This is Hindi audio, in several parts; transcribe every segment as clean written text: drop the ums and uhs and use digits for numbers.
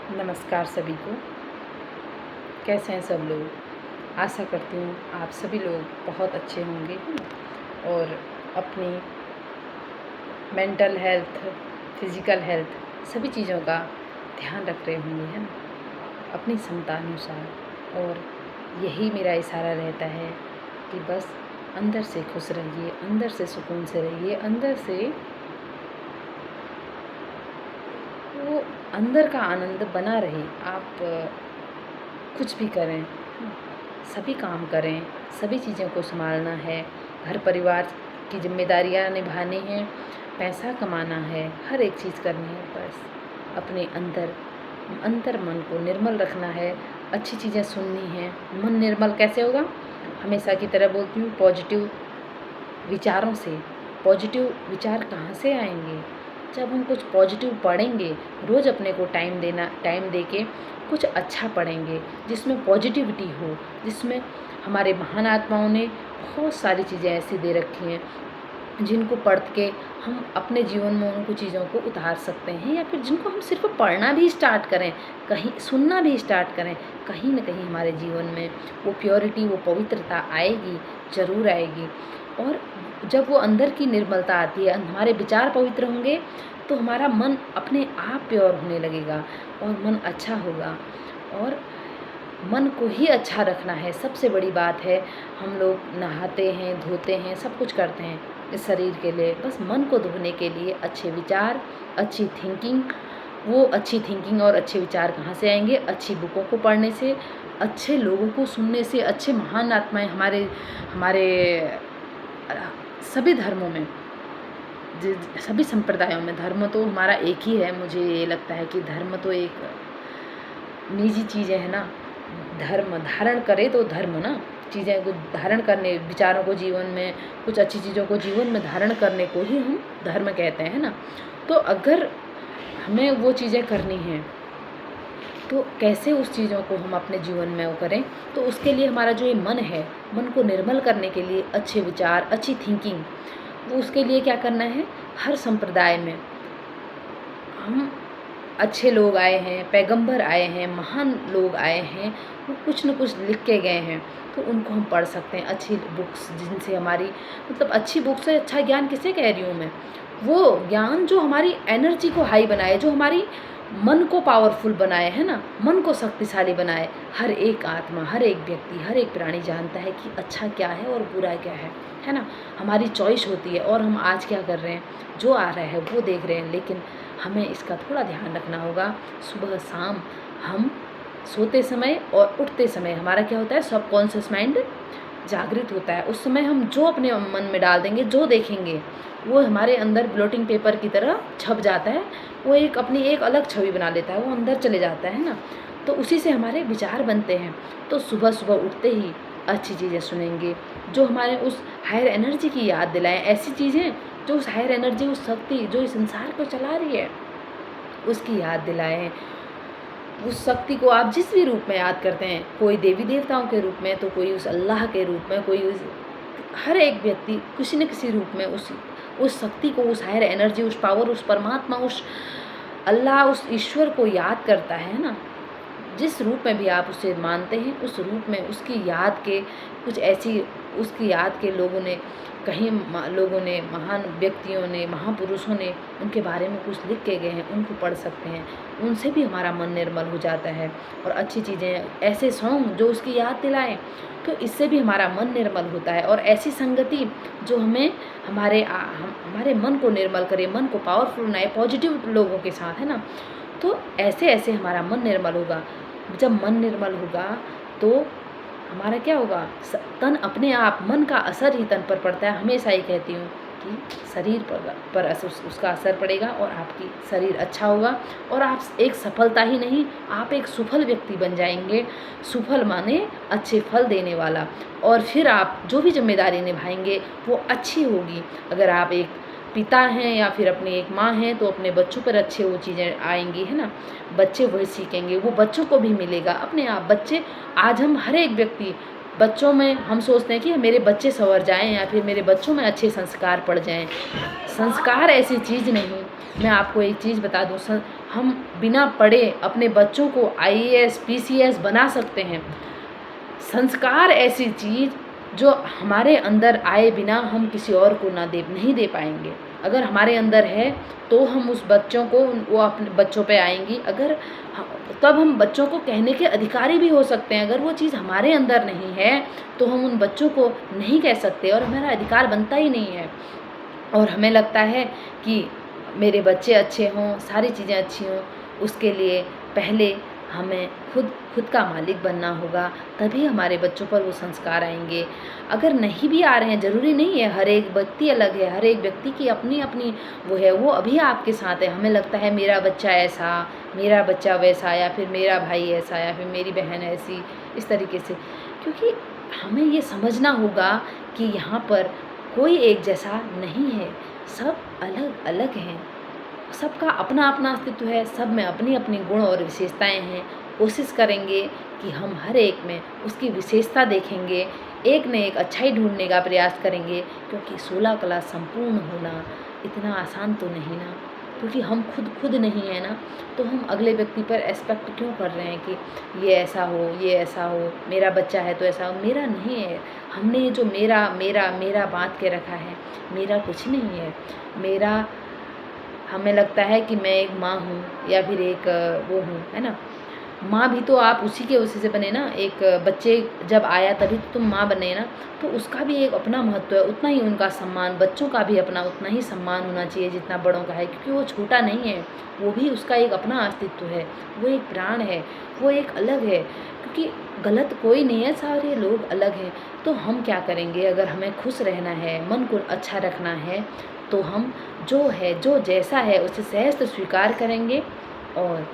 नमस्कार सभी को। कैसे हैं सब लोग। आशा करती हूँ आप सभी लोग बहुत अच्छे होंगे, है ना। और अपनी मेंटल हेल्थ, फिज़िकल हेल्थ सभी चीज़ों का ध्यान रख रहे होंगे, है ना, अपनी क्षमता अनुसार। और यही मेरा इशारा रहता है कि बस अंदर से खुश रहिए, अंदर से सुकून से रहिए, अंदर से वो अंदर का आनंद बना रहे। आप कुछ भी करें, सभी काम करें, सभी चीज़ों को संभालना है, घर परिवार की जिम्मेदारियां निभानी हैं, पैसा कमाना है, हर एक चीज़ करनी है। बस अपने अंतर मन को निर्मल रखना है, अच्छी चीज़ें सुननी हैं। मन निर्मल कैसे होगा? हमेशा की तरह बोलती हूँ, पॉजिटिव विचारों से। पॉजिटिव विचार कहाँ से आएंगे? जब हम कुछ पॉजिटिव पढ़ेंगे, रोज़ अपने को टाइम दे के कुछ अच्छा पढ़ेंगे जिसमें पॉजिटिविटी हो, जिसमें हमारे महान आत्माओं ने बहुत सारी चीज़ें ऐसी दे रखी हैं जिनको पढ़ के हम अपने जीवन में उनको चीज़ों को उतार सकते हैं, या फिर जिनको हम सिर्फ पढ़ना भी स्टार्ट करें, कहीं सुनना भी स्टार्ट करें, कहीं ना कहीं हमारे जीवन में वो प्योरिटी, वो पवित्रता आएगी, ज़रूर आएगी। और जब वो अंदर की निर्मलता आती है, हमारे विचार पवित्र होंगे, तो हमारा मन अपने आप प्योर होने लगेगा और मन अच्छा होगा। और मन को ही अच्छा रखना है, सबसे बड़ी बात है। हम लोग नहाते हैं, धोते हैं, सब कुछ करते हैं इस शरीर के लिए, बस मन को धोने के लिए अच्छे विचार, अच्छी थिंकिंग। वो अच्छी थिंकिंग और अच्छे विचार कहाँ से आएंगे? अच्छी बुकों को पढ़ने से, अच्छे लोगों को सुनने से, अच्छे महान आत्माएं हमारे हमारे सभी धर्मों में, सभी संप्रदायों में। धर्म तो हमारा एक ही है। मुझे ये लगता है कि धर्म तो एक निजी चीज़ें है ना। धर्म धारण करे तो धर्म ना, चीज़ें को धारण करने, विचारों को जीवन में, कुछ अच्छी चीज़ों को जीवन में धारण करने को ही हम धर्म कहते हैं ना। तो अगर हमें वो चीज़ें करनी हैं तो कैसे उस चीज़ों को हम अपने जीवन में वो करें? तो उसके लिए हमारा जो ये मन है, मन को निर्मल करने के लिए अच्छे विचार, अच्छी थिंकिंग, वो उसके लिए क्या करना है? हर संप्रदाय में हम अच्छे लोग आए हैं, पैगंबर आए हैं, महान लोग आए हैं, वो कुछ न कुछ लिख के गए हैं, तो उनको हम पढ़ सकते हैं। अच्छी बुक्स जिनसे हमारी, मतलब अच्छी बुक्स से अच्छा ज्ञान किसे कह रही हूँ मैं? वो ज्ञान जो हमारी एनर्जी को हाई बनाए, जो हमारी मन को पावरफुल बनाए, है ना, मन को शक्तिशाली बनाए। हर एक आत्मा, हर एक व्यक्ति, हर एक प्राणी जानता है कि अच्छा क्या है और बुरा क्या है ना। हमारी चॉइस होती है और हम आज क्या कर रहे हैं, जो आ रहा है वो देख रहे हैं। लेकिन हमें इसका थोड़ा ध्यान रखना होगा। सुबह शाम हम सोते समय और उठते समय हमारा क्या होता है? सबकॉन्शियस माइंड जागृत होता है। उस समय हम जो अपने मन में डाल देंगे, जो देखेंगे, वो हमारे अंदर ब्लोटिंग पेपर की तरह छप जाता है। वो एक अपनी एक अलग छवि बना लेता है, वो अंदर चले जाता है ना। तो उसी से हमारे विचार बनते हैं। तो सुबह सुबह उठते ही अच्छी चीज़ें सुनेंगे जो हमारे उस हायर एनर्जी की याद दिलाएं। ऐसी चीज़ें जो उस हायर एनर्जी, उस शक्ति जो इस संसार को चला रही है, उसकी याद दिलाएं। उस शक्ति को आप जिस भी रूप में याद करते हैं, कोई देवी देवताओं के रूप में, तो कोई उस अल्लाह के रूप में, कोई उस, हर एक व्यक्ति किसी न किसी रूप में उस शक्ति को, उस हायर एनर्जी, उस पावर, उस परमात्मा, उस अल्लाह, उस ईश्वर को याद करता है ना। जिस रूप में भी आप उसे मानते हैं, उस रूप में उसकी याद के कुछ ऐसी, उसकी याद के लोगों ने, कहीं लोगों ने, महान व्यक्तियों ने, महापुरुषों ने उनके बारे में कुछ लिख के गए हैं, उनको पढ़ सकते हैं। उनसे भी हमारा मन निर्मल हो जाता है। और अच्छी चीज़ें, ऐसे सॉन्ग जो उसकी याद दिलाएं, तो इससे भी हमारा मन निर्मल होता है। और ऐसी संगति जो हमें हमारे मन को निर्मल करे, मन को पावरफुल बनाए, पॉजिटिव लोगों के साथ, है ना। तो ऐसे ऐसे हमारा मन निर्मल होगा। जब मन निर्मल होगा तो हमारा क्या होगा? तन अपने आप, मन का असर ही तन पर पड़ता है। हमेशा ही कहती हूँ कि शरीर पर उसका असर पड़ेगा और आपकी शरीर अच्छा होगा। और आप एक सफलता ही नहीं, आप एक सुफल व्यक्ति बन जाएंगे। सुफल माने अच्छे फल देने वाला। और फिर आप जो भी जिम्मेदारी निभाएंगे वो अच्छी होगी। अगर आप एक पिता हैं या फिर अपनी एक माँ हैं, तो अपने बच्चों पर अच्छे वो चीज़ें आएंगी, है ना। बच्चे वही सीखेंगे, वो बच्चों को भी मिलेगा अपने आप। बच्चे, आज हम हर एक व्यक्ति, बच्चों में हम सोचते हैं कि मेरे बच्चे संवर जाएं या फिर मेरे बच्चों में अच्छे संस्कार पड़ जाएं। संस्कार ऐसी चीज़ नहीं। मैं आपको एक चीज़ बता दूं, हम बिना पढ़े अपने बच्चों को आईएएस पीसीएस बना सकते हैं। संस्कार ऐसी चीज़ जो हमारे अंदर आए बिना हम किसी और को नहीं दे पाएंगे। अगर हमारे अंदर है तो हम उस बच्चों को वो अपने बच्चों पे आएंगी। अगर तब हम बच्चों को कहने के अधिकारी भी हो सकते हैं। अगर वो चीज़ हमारे अंदर नहीं है तो हम उन बच्चों को नहीं कह सकते और हमारा अधिकार बनता ही नहीं है। और हमें लगता है कि मेरे बच्चे अच्छे हों, सारी चीज़ें अच्छी हों, उसके लिए पहले हमें खुद का मालिक बनना होगा, तभी हमारे बच्चों पर वो संस्कार आएंगे। अगर नहीं भी आ रहे हैं, ज़रूरी नहीं है, हर एक व्यक्ति अलग है, हर एक व्यक्ति की अपनी अपनी वो है, वो अभी आपके साथ है। हमें लगता है मेरा बच्चा ऐसा, मेरा बच्चा वैसा, या फिर मेरा भाई ऐसा, या फिर मेरी बहन ऐसी, इस तरीके से। क्योंकि हमें ये समझना होगा कि यहाँ पर कोई एक जैसा नहीं है, सब अलग अलग हैं, सबका अपना अपना अस्तित्व है, सब में अपनी अपनी गुण और विशेषताएं हैं। कोशिश करेंगे कि हम हर एक में उसकी विशेषता देखेंगे, एक न एक अच्छाई ढूंढने का प्रयास करेंगे। क्योंकि 16 कला संपूर्ण होना इतना आसान तो नहीं ना, क्योंकि हम खुद नहीं है ना, तो हम अगले व्यक्ति पर एक्सपेक्ट क्यों कर रहे हैं कि ये ऐसा हो, ये ऐसा हो, मेरा बच्चा है तो ऐसा हो। मेरा नहीं है, हमने ये जो मेरा मेरा मेरा बांध के रखा है, मेरा कुछ नहीं है। मेरा, हमें लगता है कि मैं एक माँ हूँ या फिर एक वो हूँ, है ना। माँ भी तो आप उसी से बने ना। एक बच्चे जब आया तभी तो तुम माँ बने ना, तो उसका भी एक अपना महत्व है, उतना ही उनका सम्मान, बच्चों का भी अपना उतना ही सम्मान होना चाहिए जितना बड़ों का है। क्योंकि वो छोटा नहीं है, वो भी, उसका एक अपना अस्तित्व है, वो एक प्राण है, वो एक अलग है। क्योंकि गलत कोई नहीं है, सारे लोग अलग हैं। तो हम क्या करेंगे, अगर हमें खुश रहना है, मन को अच्छा रखना है, तो हम जो है, जो जैसा है, उसे सहज स्वीकार करेंगे और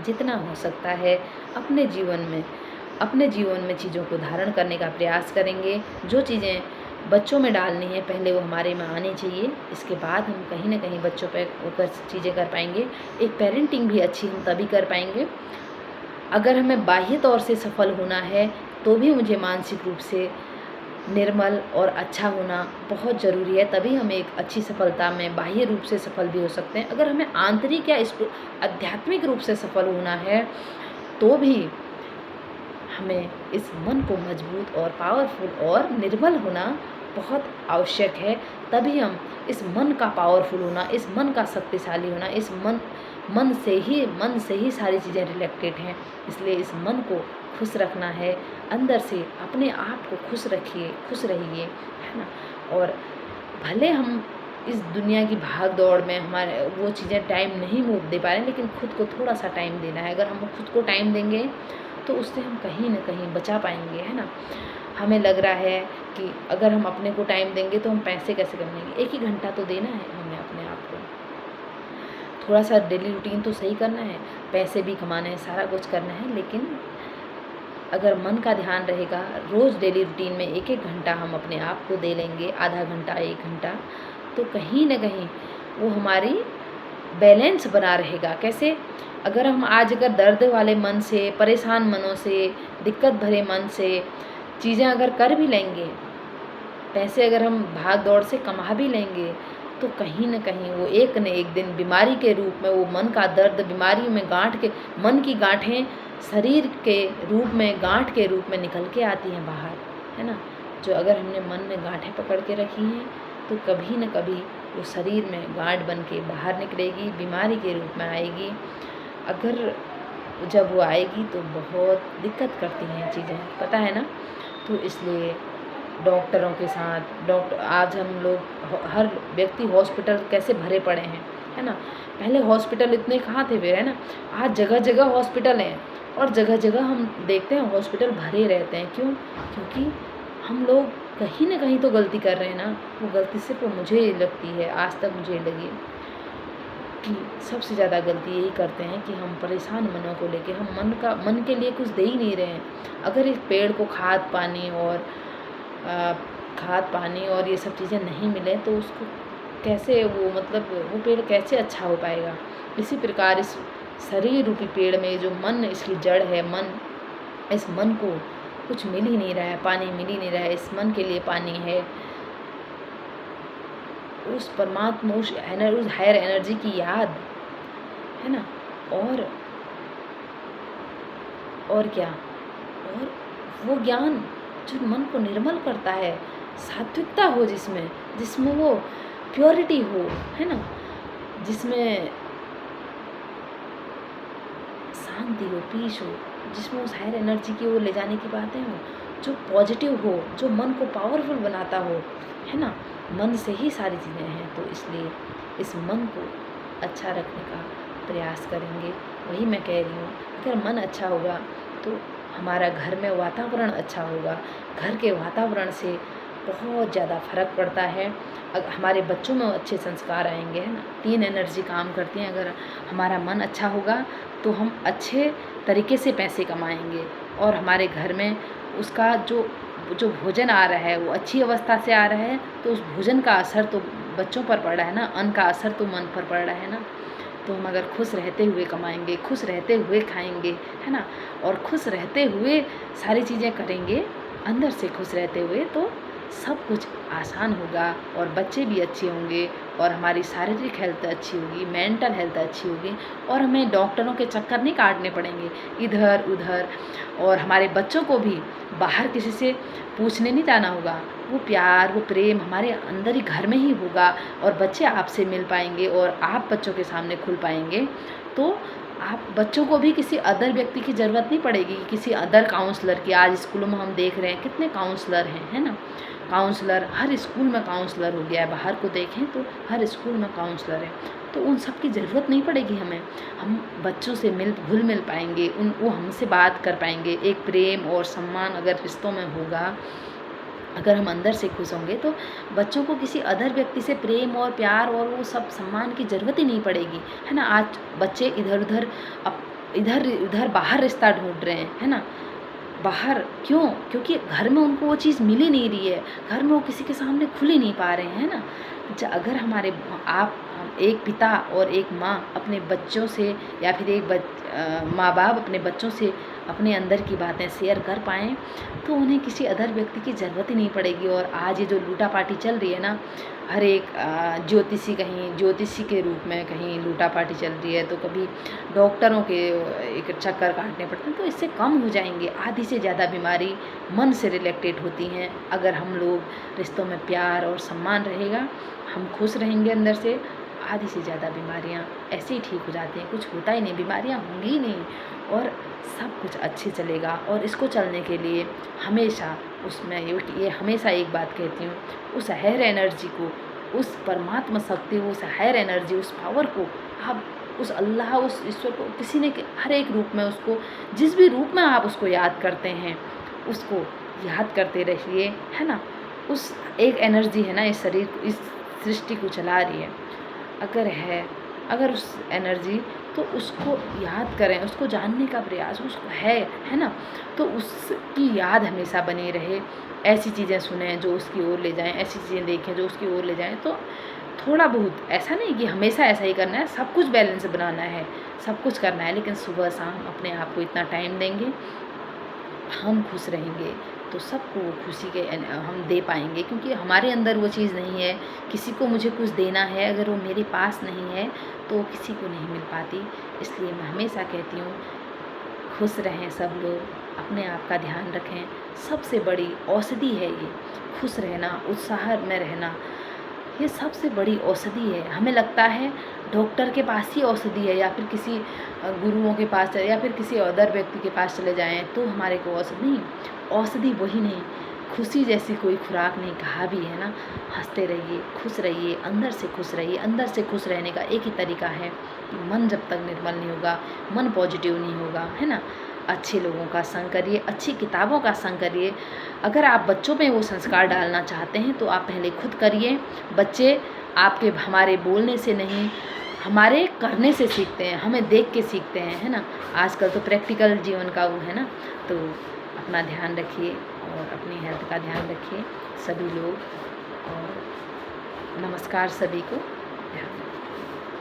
जितना हो सकता है अपने जीवन में चीज़ों को धारण करने का प्रयास करेंगे। जो चीज़ें बच्चों में डालनी है पहले वो हमारे में आनी चाहिए, इसके बाद हम कहीं ना कहीं बच्चों पर ऊपर चीज़ें कर पाएंगे। एक पेरेंटिंग भी अच्छी हम तभी कर पाएंगे। अगर हमें बाह्य तौर से सफल होना है तो भी मुझे मानसिक रूप से निर्मल और अच्छा होना बहुत ज़रूरी है, तभी हम एक अच्छी सफलता में बाह्य रूप से सफल भी हो सकते हैं। अगर हमें आंतरिक या आध्यात्मिक रूप से सफल होना है तो भी हमें इस मन को मजबूत और पावरफुल और निर्मल होना बहुत आवश्यक है। तभी हम इस मन का पावरफुल होना, इस मन का शक्तिशाली होना, इस मन से ही सारी चीज़ें रिलेटेड हैं। इसलिए इस मन को खुश रखना है, अंदर से अपने आप को खुश रखिए, खुश रहिए, है ना। और भले हम इस दुनिया की भाग दौड़ में हमारे वो चीज़ें टाइम नहीं दे पा रहे हैं, लेकिन खुद को थोड़ा सा टाइम देना है। अगर हम खुद को टाइम देंगे तो उससे हम कहीं ना कहीं बचा पाएंगे, है ना। हमें लग रहा है कि अगर हम अपने को टाइम देंगे तो हम पैसे कैसे कमाएंगे। 1 ही घंटा तो देना है हमें अपने आप को, थोड़ा सा डेली रूटीन तो सही करना है, पैसे भी कमाने हैं, सारा कुछ करना है। लेकिन अगर मन का ध्यान रहेगा, रोज़ डेली रूटीन में 1-1 घंटा हम अपने आप को दे लेंगे, आधा घंटा, 1 घंटा, तो कहीं ना कहीं वो हमारी बैलेंस बना रहेगा। कैसे, अगर हम आज अगर दर्द वाले मन से, परेशान मनों से, दिक्कत भरे मन से चीज़ें अगर कर भी लेंगे, पैसे अगर हम भाग दौड़ से कमा भी लेंगे, तो कहीं ना कहीं वो एक न एक दिन बीमारी के रूप में, वो मन का दर्द बीमारी में गांठ के, मन की गांठें शरीर के रूप में, गांठ के रूप में निकल के आती हैं बाहर, है ना। जो अगर हमने मन में गांठें पकड़ के रखी हैं तो कभी न कभी वो शरीर में गांठ बन के बाहर निकलेगी, बीमारी के रूप में आएगी। अगर जब वो आएगी तो बहुत दिक्कत करती हैं चीज़ें, पता है ना। तो इसलिए डॉक्टरों के साथ आज हम लोग, हर व्यक्ति हॉस्पिटल कैसे भरे पड़े हैं, है ना। पहले हॉस्पिटल इतने कहाँ थे फिर, है ना। आज जगह जगह हॉस्पिटल हैं और जगह जगह हम देखते हैं हॉस्पिटल भरे रहते हैं। क्यों? क्योंकि हम लोग कहीं ना कहीं तो गलती कर रहे हैं ना। वो गलती सिर्फ मुझे लगती है, आज तक मुझे लगी कि सबसे ज़्यादा गलती यही करते हैं कि हम परेशान मनों को लेके, हम मन के लिए कुछ दे ही नहीं रहे हैं। अगर इस पेड़ को खाद पानी और ये सब चीज़ें नहीं मिले तो उसको कैसे, वो मतलब वो पेड़ कैसे अच्छा हो पाएगा। इसी प्रकार इस शरीर रूपी पेड़ में जो मन, इसकी जड़ है मन, इस मन को कुछ मिल ही नहीं रहा है, पानी मिल ही नहीं रहा है। इस मन के लिए पानी है, उस परमात्मा, उस हायर एनर्जी की याद, है ना। और क्या, और वो ज्ञान जो मन को निर्मल करता है, सात्विकता हो जिसमें, जिसमें वो प्योरिटी हो, है ना, जिसमें शांति हो, पीस हो, जिसमें उस हायर एनर्जी की ओर ले जाने की बातें हों, जो पॉजिटिव हो, जो मन को पावरफुल बनाता हो, है ना। मन से ही सारी चीज़ें हैं, तो इसलिए इस मन को अच्छा रखने का प्रयास करेंगे। वही मैं कह रही हूँ, अगर मन अच्छा होगा तो हमारा घर में वातावरण अच्छा होगा। घर के वातावरण से बहुत ज़्यादा फ़र्क पड़ता है। हमारे बच्चों में अच्छे संस्कार आएंगे, है ना। 3 एनर्जी काम करती हैं। अगर हमारा मन अच्छा होगा तो हम अच्छे तरीके से पैसे कमाएंगे, और हमारे घर में उसका जो जो भोजन आ रहा है वो अच्छी अवस्था से आ रहा है, तो उस भोजन का असर तो बच्चों पर पड़ रहा है ना, अन्न का असर तो मन पर पड़ रहा है ना। तो हम अगर खुश रहते हुए कमाएंगे, खुश रहते हुए खाएंगे, है ना, और खुश रहते हुए सारी चीज़ें करेंगे, अंदर से खुश रहते हुए, तो सब कुछ आसान होगा, और बच्चे भी अच्छे होंगे, और हमारी शारीरिक हेल्थ अच्छी होगी, मेंटल हेल्थ अच्छी होगी, और हमें डॉक्टरों के चक्कर नहीं काटने पड़ेंगे इधर उधर। और हमारे बच्चों को भी बाहर किसी से पूछने नहीं जाना होगा। वो प्यार, वो प्रेम हमारे अंदर ही घर में ही होगा, और बच्चे आपसे मिल पाएंगे, और आप बच्चों के सामने खुल पाएंगे। तो आप बच्चों को भी किसी अदर व्यक्ति की ज़रूरत नहीं पड़ेगी, किसी अदर काउंसलर की। आज स्कूलों में हम देख रहे हैं कितने काउंसलर हैं, है ना। काउंसलर, हर स्कूल में काउंसलर हो गया है। बाहर को देखें तो हर स्कूल में काउंसलर है, तो उन सब की ज़रूरत नहीं पड़ेगी हमें। हम बच्चों से घुल मिल पाएंगे, वो हमसे बात कर पाएंगे। एक प्रेम और सम्मान अगर रिश्तों में होगा, अगर हम अंदर से खुश होंगे, तो बच्चों को किसी अदर व्यक्ति से प्रेम और प्यार और वो सब सम्मान की ज़रूरत ही नहीं पड़ेगी, है ना। आज बच्चे इधर उधर इधर उधर बाहर रिश्ता ढूंढ रहे हैं, है ना। बाहर क्यों? क्योंकि घर में उनको वो चीज़ मिल ही नहीं रही है, घर में वो किसी के सामने खुल ही नहीं पा रहे हैं, है ना। अगर हमारे एक पिता और एक माँ अपने बच्चों से, या फिर माँ बाप अपने बच्चों से अपने अंदर की बातें शेयर कर पाएँ, तो उन्हें किसी अदर व्यक्ति की ज़रूरत ही नहीं पड़ेगी। और आज ये जो लूटापाटी चल रही है ना, हर एक ज्योतिषी, कहीं ज्योतिषी के रूप में कहीं लूटापाटी चल रही है, तो कभी डॉक्टरों के एक चक्कर काटने पड़ते हैं, तो इससे कम हो जाएंगे। आधी से ज़्यादा बीमारी मन से रिलेटेड होती हैं। अगर हम लोग रिश्तों में प्यार और सम्मान रहेगा, हम खुश रहेंगे अंदर से, आधी से ज़्यादा बीमारियां ऐसे ही ठीक हो जाती हैं। कुछ होता ही नहीं, बीमारियां होंगी ही नहीं, और सब कुछ अच्छे चलेगा। और इसको चलने के लिए हमेशा उसमें ये हमेशा एक बात कहती हूँ, उस हायर एनर्जी को, उस परमात्मा शक्ति को, उस हायर एनर्जी, उस पावर को आप, उस अल्लाह, उस ईश्वर को, किसी ने हर एक रूप में उसको, जिस भी रूप में आप उसको याद करते हैं, उसको याद करते रहिए, है ना। उस एक एनर्जी है ना, इस शरीर को, इस सृष्टि को चला रही है। अगर उस एनर्जी, तो उसको याद करें, उसको जानने का प्रयास, उसको है ना, तो उसकी याद हमेशा बनी रहे। ऐसी चीज़ें सुनें जो उसकी ओर ले जाएं, ऐसी चीज़ें देखें जो उसकी ओर ले जाएं। तो थोड़ा बहुत, ऐसा नहीं कि हमेशा ऐसा ही करना है, सब कुछ बैलेंस बनाना है, सब कुछ करना है, लेकिन सुबह शाम अपने आप को इतना टाइम देंगे, हम खुश रहेंगे, तो सबको वो खुशी के हम दे पाएंगे। क्योंकि हमारे अंदर वो चीज़ नहीं है, किसी को मुझे कुछ देना है, अगर वो मेरे पास नहीं है तो किसी को नहीं मिल पाती। इसलिए मैं हमेशा कहती हूँ, खुश रहें सब लोग, अपने आप का ध्यान रखें। सबसे बड़ी औषधि है ये, खुश रहना, उत्साह में रहना, ये सबसे औषधि औषधि है। हमें लगता है डॉक्टर के पास ही औषधि है, या फिर किसी गुरुओं के पास, या फिर किसी अदर व्यक्ति के पास चले जाएं तो हमारे को औषधि नहीं, औषधि वही नहीं, खुशी जैसी कोई खुराक नहीं। कहा भी है ना, हंसते रहिए, खुश रहिए, अंदर से खुश रहिए। अंदर से खुश रहने का एक ही तरीका है कि मन जब तक निर्मल नहीं होगा, मन पॉजिटिव नहीं होगा, है ना, अच्छे लोगों का संग करिए, अच्छी किताबों का संग करिए। अगर आप बच्चों में वो संस्कार डालना चाहते हैं तो आप पहले खुद करिए। बच्चे आपके हमारे बोलने से नहीं, हमारे करने से सीखते हैं, हमें देख के सीखते हैं, है ना। आजकल तो प्रैक्टिकल जीवन का वो है ना। तो अपना ध्यान रखिए और अपनी हेल्थ का ध्यान रखिए सभी लोग, और नमस्कार सभी को। ध्यान